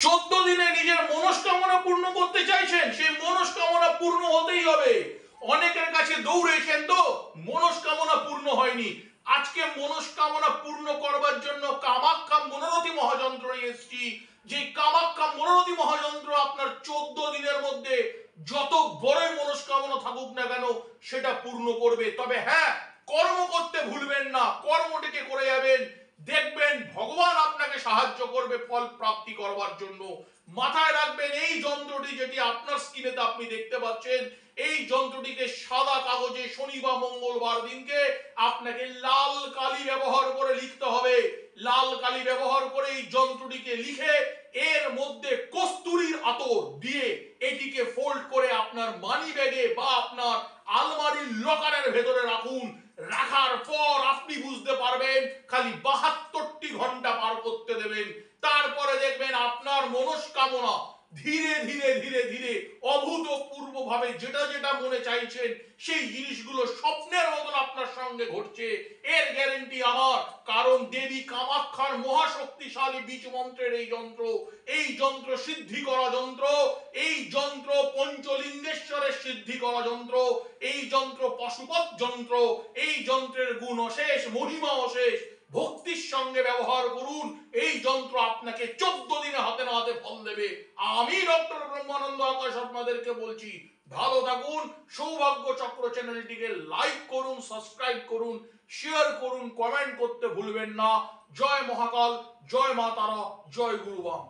14 দিনে নিজের মনস্কামনা পূর্ণ করতে চাইছেন, সেই মনস্কামনা পূর্ণ হতেই হবে। অনেকের কাছে দৌড়েছেন তো মনস্কামনা পূর্ণ হয়নি। আজকে মনস্কামনা পূর্ণ করবার জন্য কামাখ্যা মনোরথী মহাযন্ত্র নিয়ে এসেছি। যে কামাখ্যা মনোরথী মহাযন্ত্র আপনার 14 দিনের মধ্যে যত বড় মনস্কামনা থাকুক না কেন সেটা পূর্ণ করবে। তবে হ্যাঁ, কর্ম করতে ভুলবেন না, কর্মটিকে করে যাবেন, দেখবেন ভগবান আপনাকে সাহায্য করবে ফল প্রাপ্তি করবার জন্য। মাথায় রাখবেন এই যন্ত্রটি যেটি আপনার স্ক্রিনেতে আপনি দেখতে পাচ্ছেন, এই যন্ত্রটিকে সাদা কাগজে শনি বা মঙ্গলবার দিনকে আপনাকে লাল কালি ব্যবহার করে লিখতে হবে। লাল কালি ব্যবহার করে এই যন্ত্রটিকে লিখে এর মধ্যে কস্তুরীর আতর দিয়ে এটিকে ফোল্ড করে আপনার মানি ব্যাগে বা আপনার আলমারির লকারের ভেতরে রাখুন। রাখার পর আপনি বুঝতে পারবেন খালি 72টি ঘন্টা পার করতে দেবেন। তারপরে দেখবেন আপনার মনস্কামনা ধীরে ধীরে ধীরে ধীরে অভূতপূর্ব ভাবে যেটা যেটা মনে চাইছেন সেই জিনিসগুলো স্বপ্নের মতন আপনার সঙ্গে ঘটছে। এর গ্যারেন্টি আমার, কারণ দেবী কামাখ্যার মহাশক্তিশালী বীজ মন্ত্রের এই যন্ত্র, এই যন্ত্র সিদ্ধি করা যন্ত্র, এই যন্ত্র পঞ্চলিঙ্গেশ্বরের সিদ্ধি করা যন্ত্র, এই যন্ত্র পশুপত যন্ত্র, এই যন্ত্রের গুণ অশেষ, মহিমা অশেষ। ভক্তির সঙ্গে ব্যবহার করুন, এই যন্ত্র আপনাকে 14 দিনে হাতে না হাতে ফল দেবে। আমি ডক্টর ব্রহ্মানন্দ আকাশ আপনাদেরকে বলছি, ভালো থাকুন। সৌভাগ্য চক্র চ্যানেলটিকে লাইক করুন, সাবস্ক্রাইব করুন, শেয়ার করুন, কমেন্ট করতে ভুলবেন না। জয় মহাকাল, জয় মা তারা, জয় গুরুবাম।